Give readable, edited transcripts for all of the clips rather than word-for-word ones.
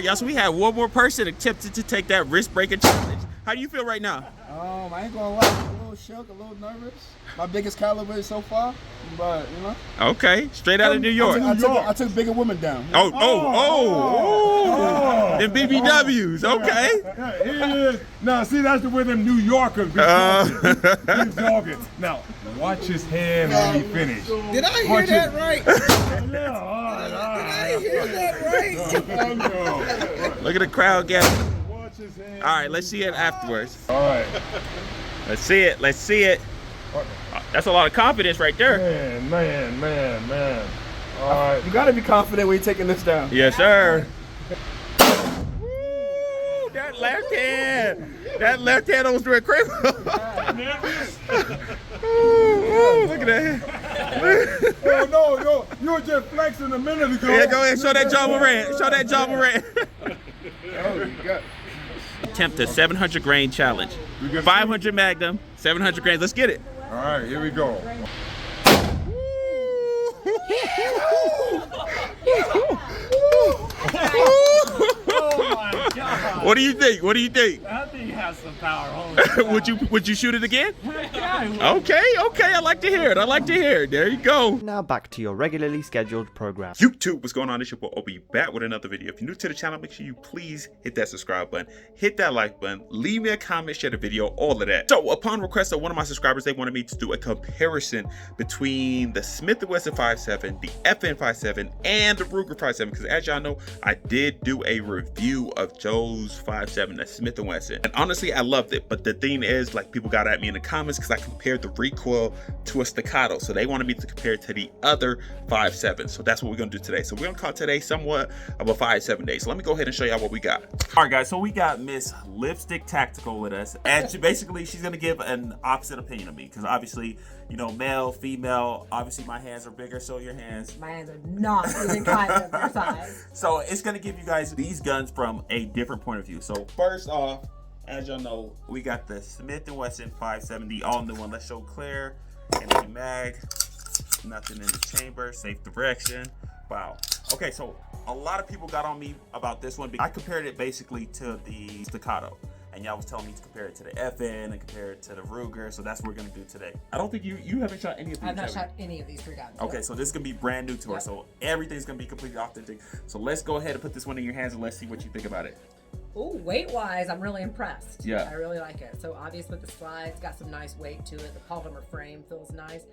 Y'all, so we had one more person attempted to take that risk breaker challenge. How do you feel right now? I ain't gonna lie, a little shook, a little nervous. My biggest caliber so far, but you know. Okay, straight out of New York. I took bigger women down. Oh. Them BBWs, okay. Yeah. Now, see, that's the way them New Yorkers be talking. Keep talking. Now, watch his hand when he finished. Did I hear that right? Yeah, all right. Did I hear that right? Look at the crowd gathering. Watch his hand. All right, let's see it afterwards. All right. Let's see it. That's a lot of confidence right there. Man. All right. You gotta be confident when you're taking this down. Yes, sir. Woo, that left hand almost threw a criminal. Look at that. Oh, no, you were just flexing a minute ago. Yeah, go ahead, show that John Moran. Oh, you got. Attempt the 700 grain challenge. 500 Magnum, 700 grains. Let's get it. All right, here we go. Oh my God! What do you think? That thing has some power. Would you shoot it again? Yeah, Okay. I like to hear it. There you go. Now back to your regularly scheduled program. YouTube, what's going on? It's your boy Obi back with another video. If you're new to the channel, make sure you please hit that subscribe button, hit that like button, leave me a comment, share the video, all of that. So upon request of one of my subscribers, they wanted me to do a comparison between the Smith & Wesson 5.7, the FN 5.7, and the Ruger 5.7, because as y'all know, I did do a review of Joe's 5.7, the Smith & Wesson, and honestly, I loved it. But the thing is, like, people got at me in the comments because I compared the recoil to a staccato, so they wanted me to compare it to the other 5.7. So that's what we're gonna do today. So we're gonna call today somewhat of a 5.7 day. So let me go ahead and show y'all what we got. All right, guys. So we got Miss Lipstick Tactical with us, and she's gonna give an opposite opinion of me because obviously, you know, male, female. Obviously, my hands are bigger, so your hands. My hands are not even kind of their size. So it's gonna give you guys these guns from a different point of view. So first off, as y'all know, we got the Smith & Wesson 570, all new one. Let's show clear, empty mag, nothing in the chamber, safe direction. Wow. Okay, so a lot of people got on me about this one. I compared it basically to the staccato, and y'all was telling me to compare it to the FN and compare it to the Ruger. So that's what we're gonna do today. I don't think you haven't shot any of these. I've not shot any of these three guns. Okay, so this is gonna be brand new to us. So everything's gonna be completely authentic. So let's go ahead and put this one in your hands and let's see what you think about it. Ooh, weight-wise, I'm really impressed. Yeah. I really like it. So obvious with the slides, got some nice weight to it. The polymer frame feels nice.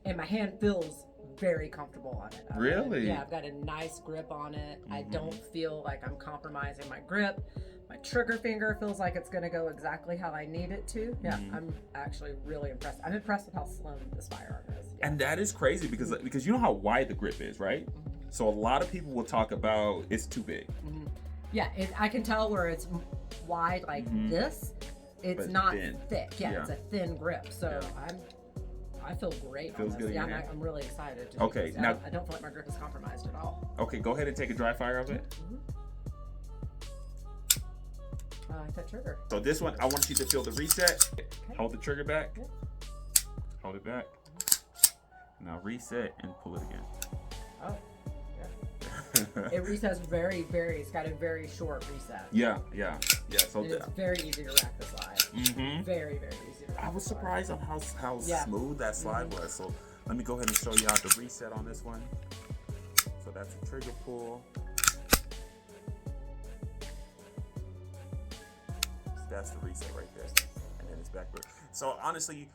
And my hand feels very comfortable on it. Really? Yeah, I've got a nice grip on it. I don't feel like I'm compromising my grip. My trigger finger feels like it's gonna go exactly how I need it to. Yeah, I'm actually really impressed. I'm impressed with how slim this firearm is. Yeah. And that is crazy because you know how wide the grip is, right? So a lot of people will talk about it's too big. Yeah, I can tell where it's wide like this. It's not thin. thick. Yeah, it's a thin grip. So I feel great. Feels on good this. in your hand. I'm really excited. To Okay, do this. now I don't feel like my grip is compromised at all. Okay, go ahead and take a dry fire of it. I like that trigger. So this one, I want you to feel the reset. Hold the trigger back. Hold it back. Now reset and pull it again. Oh, yeah. It resets very, it's got a very short reset. Yeah. So And it's very easy to rack the slide. Very easy to rack. I was surprised on how smooth that slide was. So let me go ahead and show y'all the reset on this one. So that's a trigger pull. That's the reset right there, and then it's backward. So honestly,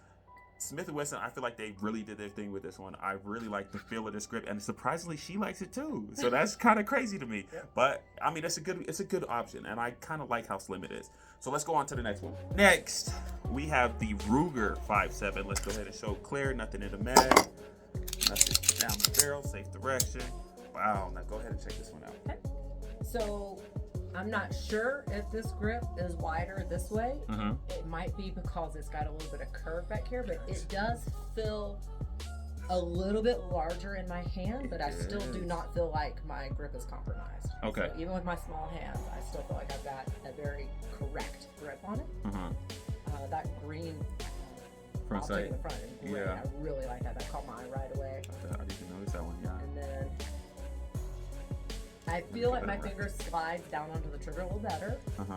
Smith & Wesson, I feel like they really did their thing with this one. I really like the feel of this grip, and surprisingly, she likes it too. So that's kind of crazy to me. But I mean, it's a good option, and I kind of like how slim it is. So let's go on to the next one. Next, we have the Ruger 5.7. Let's go ahead and show clear, nothing in the mag, nothing down the barrel, safe direction. Wow. Now go ahead and check this one out. Okay. So I'm not sure if this grip is wider this way. It might be because it's got a little bit of curve back here, but it does feel a little bit larger in my hand, but I still do not feel like my grip is compromised. Okay. So even with my small hands, I still feel like I've got a very correct grip on it. That green front sight. in the front is great. I really like that. That caught my eye right away. I didn't notice that one. Yeah. And then I feel like my finger slides down onto the trigger a little better. Uh-huh.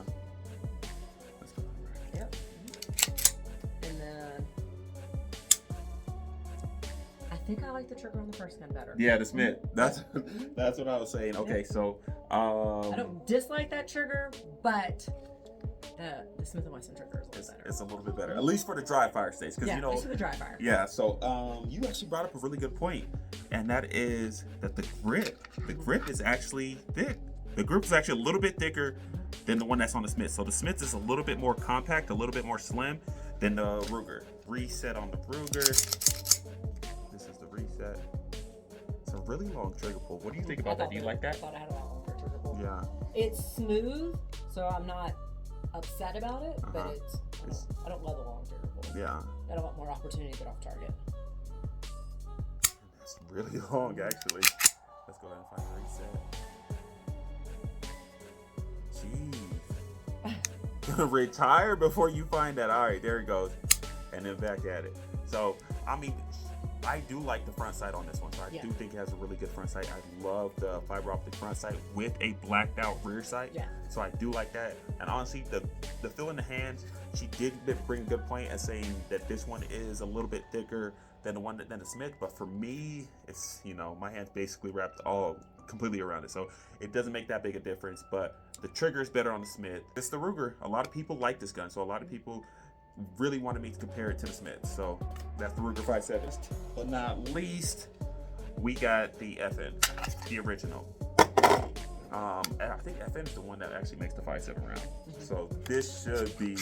Yep. And then I think I like the trigger on the first gun better. Yeah, the Smith. That's what I was saying. Okay, so I don't dislike that trigger, but the Smith & Wesson trigger is a little better. it's a little bit better, at least for the dry fire states, because Yeah, you at know. least for the dry fire. Yeah, so you actually brought up a really good point, and that is that the grip is actually thick. The grip is actually a little bit thicker than the one that's on the Smith. So the Smith is a little bit more compact, a little bit more slim than the Ruger. Reset on the Ruger. This is the reset. It's a really long trigger pull. What do you think about that? Do you like that? I thought I had a lot longer trigger pull. Yeah. It's smooth, so I'm not upset about it, but I don't love the long trigger pull. Yeah. I don't want more opportunity to get off target. That's really long, actually. Let's go ahead and find the reset. Jeez. Retire before you find that. All right, there it goes. And then back at it. So, I mean, I do like the front sight on this one. So I do think it has a really good front sight. I love the fiber optic front sight with a blacked out rear sight. Yeah. So I do like that. And honestly, the feel in the hands, she did bring a good point at saying that this one is a little bit thicker than the Smith. But for me, it's, you know, my hand's basically wrapped all completely around it. So it doesn't make that big a difference. But the trigger is better on the Smith. It's the Ruger. A lot of people like this gun. So a lot of people really wanted me to compare it to the Smith. So that's the Ruger 5.7. But not least, we got the FN, the original. And I think FN is the one that actually makes the 5.7 round. So this should be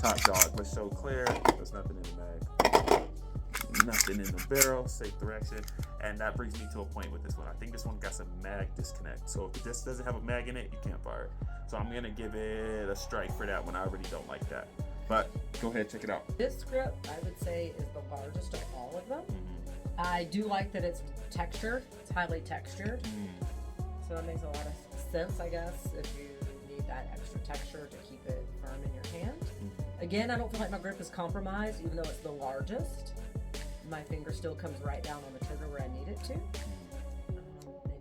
top dog. Let's show clear. There's nothing in the mag. Nothing in the barrel, safe direction. And that brings me to a point with this one. I think this one got some mag disconnect. So if this doesn't have a mag in it, you can't fire it. So I'm gonna give it a strike for that one. I already don't like that. But go ahead, check it out. This grip, I would say, is the largest of all of them. I do like that it's textured. It's highly textured. So that makes a lot of sense, I guess, if you need that extra texture to keep it firm in your hand. Again, I don't feel like my grip is compromised, even though it's the largest. My finger still comes right down on the trigger where I need it to. And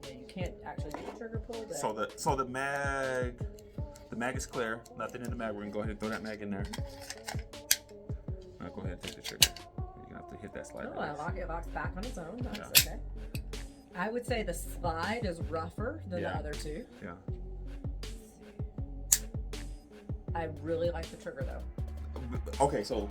yeah, you can't actually do a trigger pull. But So the mag is clear. Nothing in the mag. We're gonna go ahead and throw that mag in there. Now go ahead and take the trigger. You're gonna have to hit that slide. oh, it locks back on its own. That's okay. I would say the slide is rougher than the other two. Yeah. I really like the trigger though. Okay, so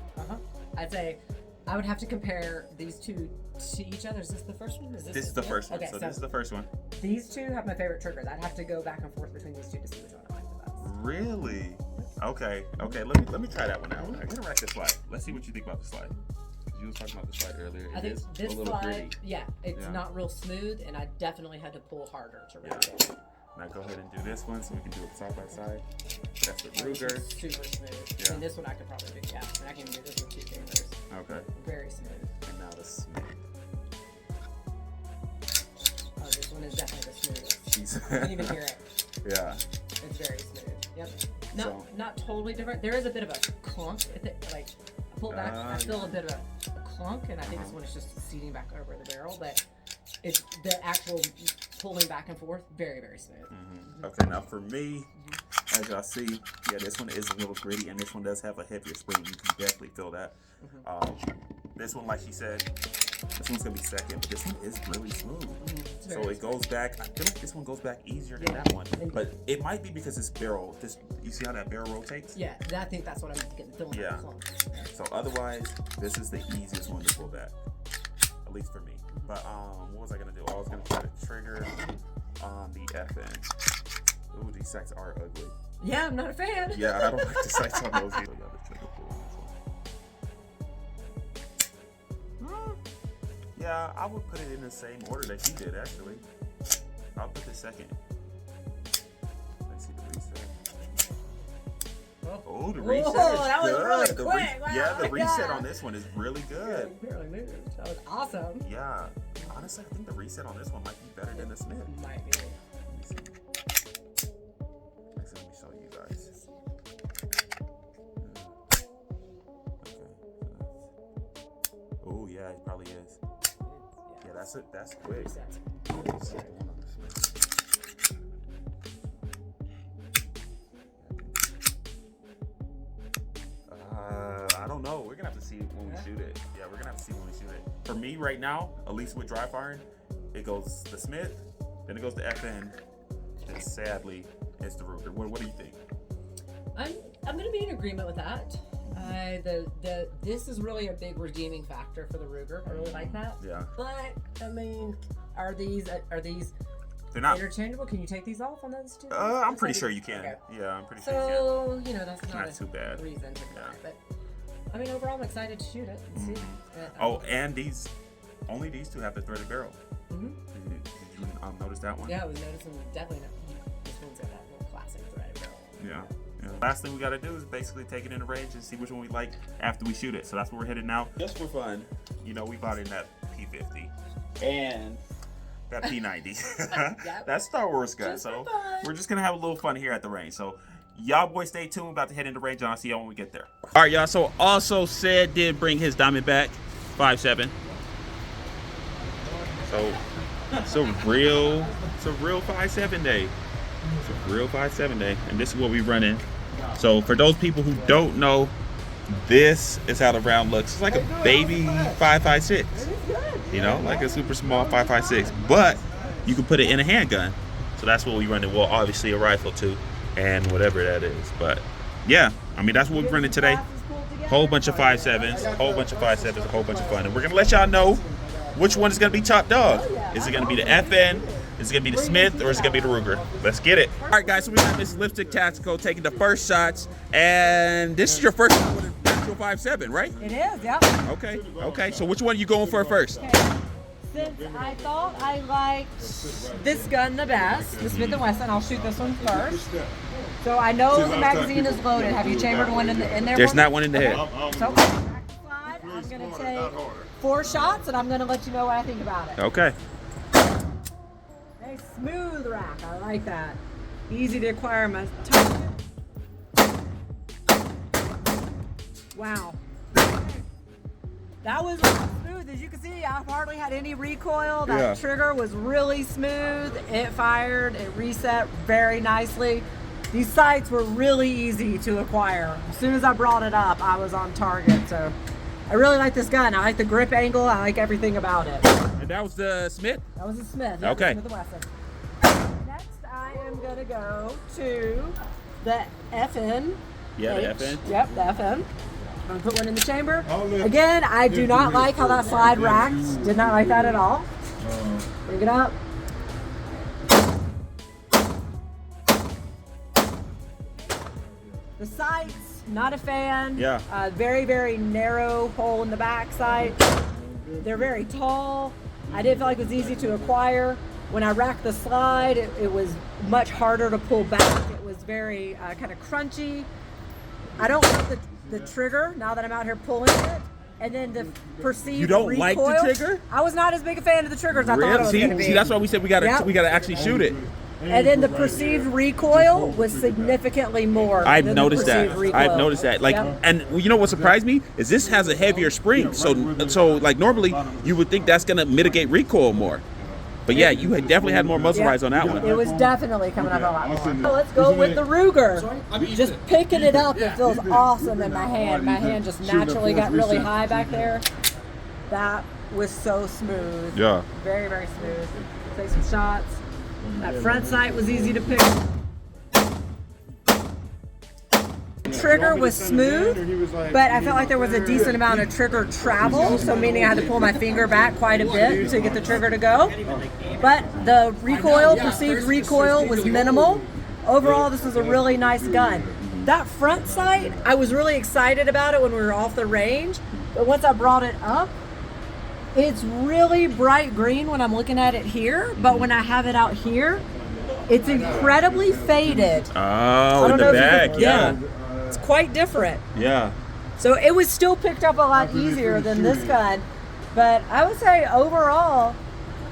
I'd say I would have to compare these two to each other. Is this the first one? this is the first one. Okay, So this is the first one. These two have my favorite triggers. I'd have to go back and forth between these two to see which one I like the best. Really? Okay. Let me try that one out. I'm gonna rack the slide. Let's see what you think about the slide. You were talking about the slide earlier. I think is this a little slide, gritty. it's not real smooth, and I definitely had to pull harder to really get it. Now go ahead and do this one so we can do it side by side. That's the This Ruger. is super smooth. Yeah. And this one I could probably do, and I can do this with 2 fingers. Okay. Very smooth. And now the Smith. Oh, this one is definitely the smoothest. Jeez. You can even hear it. Yeah. It's very smooth. Yep. So- Not totally different. There is a bit of a clunk. Like, I pull back, I feel a bit of a clunk, and I think this one is just seating back over the barrel, but it's the actual pulling back and forth, very, very smooth. Okay, now for me, as y'all see, yeah, this one is a little gritty, and this one does have a heavier spring. You can definitely feel that. This one, like she said, this one's gonna be second, but this one is really smooth. So it goes back. I feel like this one goes back easier than that one, but it might be because this barrel. You see how that barrel rotates? Yeah, I think that's what I'm getting feeling. Yeah. Like clunk. So otherwise, this is the easiest one to pull back, at least for me. But what was I gonna do? I was gonna try to trigger on the FN. Ooh, these sights are ugly. Yeah, I'm not a fan. Yeah, I don't like the sights on those either. Yeah, the trigger pull on this one. Yeah, I would put it in the same order that you did, actually. I'll put the second. Let's see the reset. Oh, the reset is that was good. really The quick. Wow, yeah, the reset yeah. on this one is really good. Yeah, barely moved. That was awesome. Yeah, honestly, I think the reset on this one might be better than the Smith. Might be. Let me see. Let me show you guys. Oh yeah, it probably is. Yeah, that's it. That's quick. see it when we shoot it. Yeah, we're gonna have to see when we shoot it. For me right now, at least with dry firing, it goes the Smith, then it goes to FN, and sadly, it's the Ruger. What do you think? I'm gonna be in agreement with that. This is really a big redeeming factor for the Ruger. I really like that. Yeah. But I mean, are these They're not. interchangeable? Can you take these off on those two? I'm pretty sure you can. Okay. Yeah, I'm pretty sure you So you know that's Not not too bad. a reason to Yeah. cry, but I mean overall I'm excited to shoot it and see. can. Oh, and only these two have the threaded barrel. Mhm. Did you notice that one? Yeah, I was noticing definitely this one's got that little classic threaded barrel. Yeah. Last thing we got to do is basically take it in the range and see which one we like after we shoot it. So that's where we're headed now. Just for fun, you know, we bought in that P50 and that P90. That's Star Wars gun. Just So for fun. we're just gonna have a little fun here at the range. So y'all boys stay tuned. We're about to head in the range and I'll see y'all when we get there. All right, y'all. So also said did bring his Diamondback 5.7. So it's a real 5.7 day. It's a real 5.7 day, and this is what we run in. So for those people who don't know, this is how the round looks. It's like a baby 5.56. You know, like a super small 5.56. But you can put it in a handgun. So that's what we run in. Well, obviously a rifle too, and whatever that is. But yeah, I mean that's what we run in today. Whole bunch of 5.7s, whole bunch of 5.7s, a whole bunch of fun. And we're gonna let y'all know which one is gonna be top dog. Is it gonna be the FN? Is it gonna be the Smith or is it gonna be the Ruger? Let's get it. All right, guys. So we got Miss Lipstick Tactical taking the first shots, and this is your first shot with an actual 5.7, right? It is, yep. Okay. Okay. So which one are you going for first? Okay. Since I thought I liked this gun the best, the Smith & Wesson, I'll shoot this one first. So I know the magazine is loaded. Have you chambered one in there? There's not one in the head. So back slide, I'm going to take 4 shots, and I'm going to let you know what I think about it. Okay. Very smooth rack. I like that. Easy to acquire my target. Wow. That was smooth. As you can see, I hardly had any recoil. That trigger was really smooth. It fired. It reset very nicely. These sights were really easy to acquire. As soon as I brought it up, I was on target. So I really like this gun. I like the grip angle. I like everything about it. And that was the Smith? That was a Smith. Okay. Smith & Wesson. Next, I am going to go to the FN. Yeah, the FN? Yep, the FN. I'm going to put one in the chamber. Again, I do not like how that slide racked. Did not like that at all. Bring it up. The sights, not a fan. Yeah. Very, very narrow hole in the back sight. They're very tall. I didn't feel like it was easy to acquire. When I racked the slide, it was much harder to pull back. It was very kind of crunchy. I don't like the trigger now that I'm out here pulling it. And then the perceived You don't recoil. like the trigger? I was not as big a fan of the trigger as I thought it was going to be. See, that's why we said we gotta actually shoot it. And then the perceived recoil was significantly more. I've than the noticed that. perceived recoil. I've noticed that. Like, Yep. and you know what surprised me is this has a heavier spring. So like normally you would think that's gonna mitigate recoil more. But yeah, you had definitely had more muzzle rise on that one. It was definitely coming up a lot more. So let's go with the Ruger. Just picking it up, it feels awesome in my hand. My hand just naturally got really high back there. That was so smooth. Yeah. Very, very smooth. Take some shots. That front sight was easy to pick. The trigger was smooth, but I felt like there was a decent amount of trigger travel, so meaning I had to pull my finger back quite a bit to get the trigger to go. But the recoil, perceived recoil, was minimal. Overall, this was a really nice gun. That front sight, I was really excited about it when we were off the range, but once I brought it up, it's really bright green when I'm looking at it here, but when I have it out here, it's incredibly faded. Oh, in don't the know if you back, can- yeah. It's quite different. Yeah. So it was still picked up a lot easier than this gun, but I would say overall,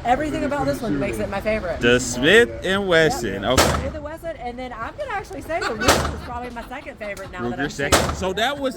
everything about this one makes it my favorite. The Smith & Wesson. Okay. Smith & Wesson, and then I'm gonna actually say the Ruger is probably my second favorite now that Ruger I'm second. So that was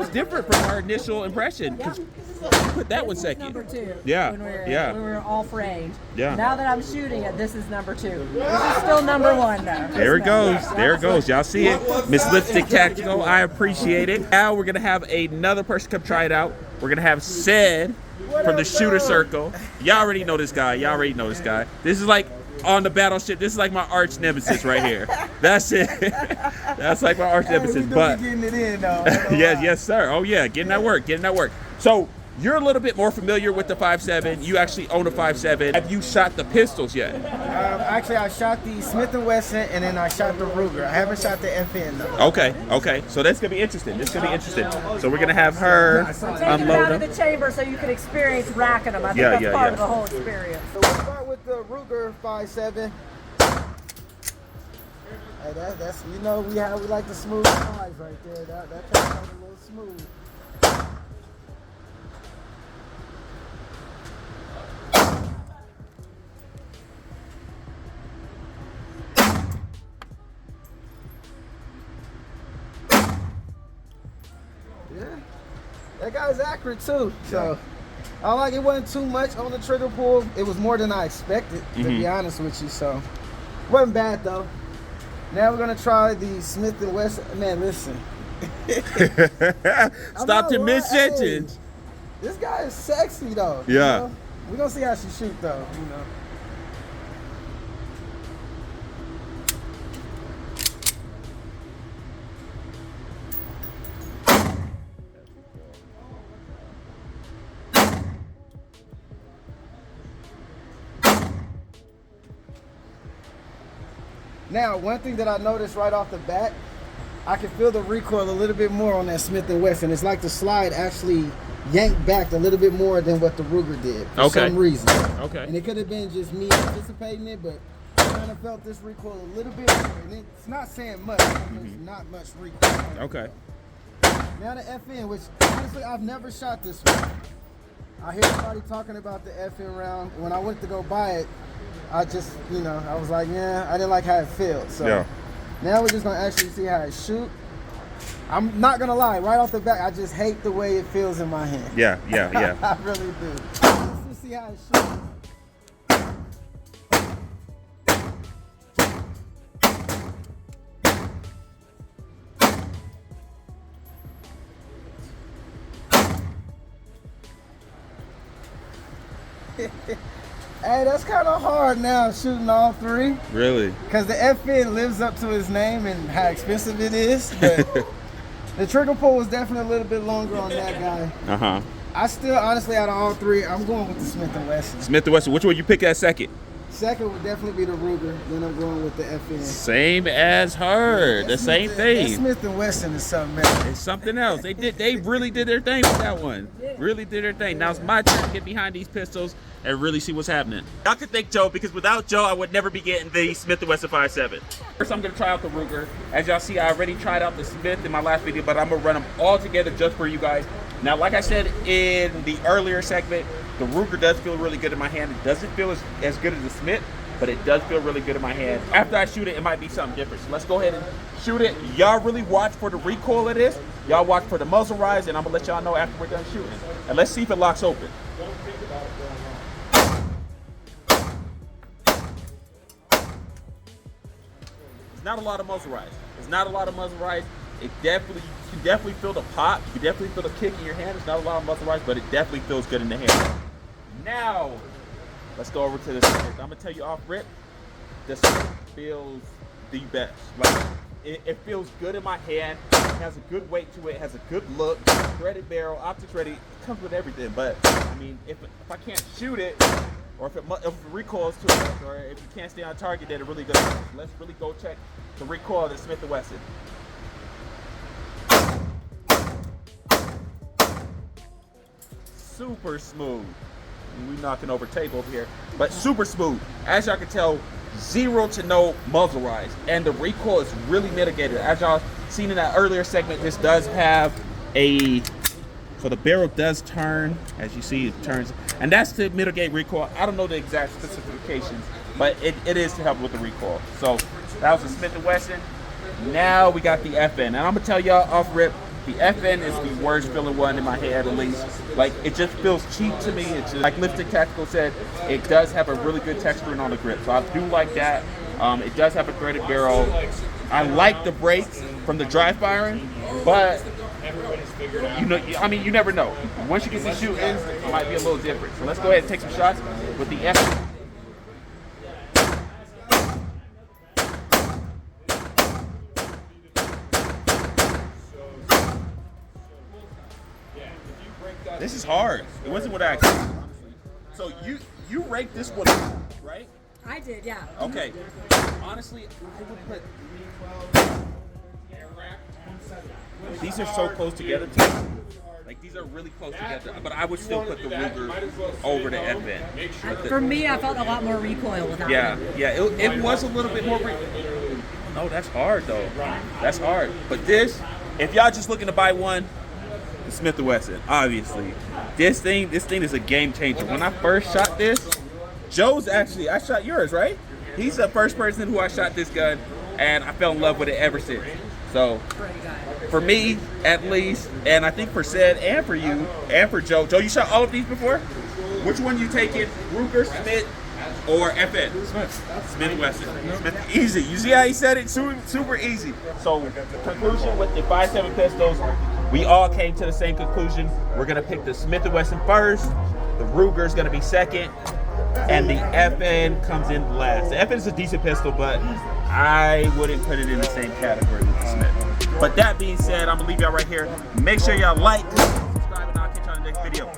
different from our initial impression. 'cause Put that one This was second. number 2. Yeah, When yeah. we were all framed. Yeah. Now that I'm shooting it, this is number 2. This is still number 1 though. There it goes. There it goes. Y'all see it? Miss Lipstick Tactical. I appreciate it. Now we're gonna have another person come try it out. We're gonna have Sid from the Shooter Circle. Y'all already know this guy. Y'all already know this guy. This is like on the battleship. This is like my arch nemesis right here. That's it. That's like my arch nemesis. But getting it in though. yes, sir. Oh yeah, getting that work. Getting that work. So you're a little bit more familiar with the 5.7. You actually own a 5.7. Have you shot the pistols yet? Actually, I shot the Smith & Wesson and then I shot the Ruger. I haven't shot the FN though. Okay. So that's gonna be interesting. This is gonna be interesting. So we're gonna have her Take them out unload of them. the chamber so you can experience racking them. I think Yeah, that's part yeah. of the whole experience. So we'll start with the Ruger 5.7. Hey, that's we like the smooth eyes right there. That turns out a little smooth. Yeah, that guy's accurate too. So I like it wasn't too much on the trigger pull. It was more than I expected, to be honest with you. So wasn't bad though. Now we're gonna try the Smith & Wesson. Man, listen. Stop your mid-sentence. This guy is sexy though. Yeah. You know? We're gonna see how she shoot though. Now, one thing that I noticed right off the bat, I can feel the recoil a little bit more on that Smith & Wesson. It's like the slide actually yanked back a little bit more than what the Ruger did for some reason. Okay. And it could have been just me anticipating it, but I kind of felt this recoil a little bit more. And it's not saying much. There's not much recoil. Okay. Now the FN, which honestly I've never shot this one. I hear everybody talking about the FN round. When I went to go buy it, I just, I was like, yeah, I didn't like how it felt. So now we're just gonna actually see how it shoot. I'm not gonna lie, right off the bat, I just hate the way it feels in my hand. Yeah. I really do. Let's just see how it shoots. Hey, that's kind of hard now shooting all three. Really? Because the FN lives up to his name and how expensive it is. But the trigger pull was definitely a little bit longer on that guy. I still, honestly, out of all three, I'm going with the Smith & Wesson. Smith & Wesson. Which one you pick at second? Second would definitely be the Ruger. Then I'm going with the FN. Same as her. The same thing. That Smith & Wesson is something else. It's something else. They really did their thing with that one. Really did their thing. Now it's my turn to get behind these pistols and really see what's happening. Y'all can thank Joe, because without Joe, I would never be getting the Smith & Wesson 5.7. First, I'm gonna try out the Ruger. As y'all see, I already tried out the Smith in my last video, but I'm gonna run them all together just for you guys. Now, like I said in the earlier segment, the Ruger does feel really good in my hand. It doesn't feel as good as the Smith, but it does feel really good in my hand. After I shoot it, it might be something different. So let's go ahead and shoot it. Y'all really watch for the recoil of this. Y'all watch for the muzzle rise, and I'm gonna let y'all know after we're done shooting. And let's see if it locks open. Not a lot of muzzle rise. It's not a lot of muzzle rise. It definitely, you can definitely feel the pop. You can definitely feel the kick in your hand. It's not a lot of muzzle rise, but it definitely feels good in the hand. Now, let's go over to the Smith. I'm gonna tell you off rip, the Smith feels the best. Like, it feels good in my hand. It has a good weight to it. It has a good look. Threaded barrel, optics ready. It comes with everything. But I mean, if I can't shoot it, or if it recoils too much, or if you can't stay on target, then it really goes. Let's really go check the recoil of the Smith & Wesson. Super smooth. We knocking over tape over here, but super smooth. As y'all can tell, zero to no muzzle rise, and the recoil is really mitigated. As y'all seen in that earlier segment, this does have so the barrel does turn. As you see, it turns, and that's to mitigate recoil. I don't know the exact specifications, but it is to help with the recoil. So that was the Smith & Wesson. Now we got the FN, and I'm gonna tell y'all off rip, The FN is the worst feeling one in my head, at least. Like, it just feels cheap to me. It's just, like Lipstick Tactical said, it does have a really good texturing on the grip. So I do like that. It does have a threaded barrel. I like the brakes from the dry firing, but you know, I mean, you never know. Once you get to shooting, it might be a little different. So let's go ahead and take some shots with the FN. This is hard. It wasn't what I expected. So you rate this one, right? I did, yeah. Okay. Honestly, I would put. These are so close together too. Like, these are really close together. But I would still put the Ruger over the FN. For me, I felt a lot more recoil with that Yeah, one. yeah. It was a little bit more. No, that's hard though. That's hard. But this, if y'all just looking to buy one, the Smith & Wesson, obviously. This thing is a game changer. When I first shot this, Joe's actually, I shot yours, right? He's the first person who I shot this gun, and I fell in love with it ever since. So, for me, at least, and I think for Sid, and for you, and for Joe. Joe, you shot all of these before? Which one you taking? Ruger, Smith, or FN? Smith & Wesson. Smith, easy. You see how he said it? Super easy. So, conclusion with the 5.7 pistols, we all came to the same conclusion. We're gonna pick the Smith & Wesson first. The Ruger's gonna be second, and the FN comes in last. The FN is a decent pistol, but I wouldn't put it in the same category with the Smith. But that being said, I'm gonna leave y'all right here. Make sure y'all like, subscribe, and I'll catch y'all in the next video.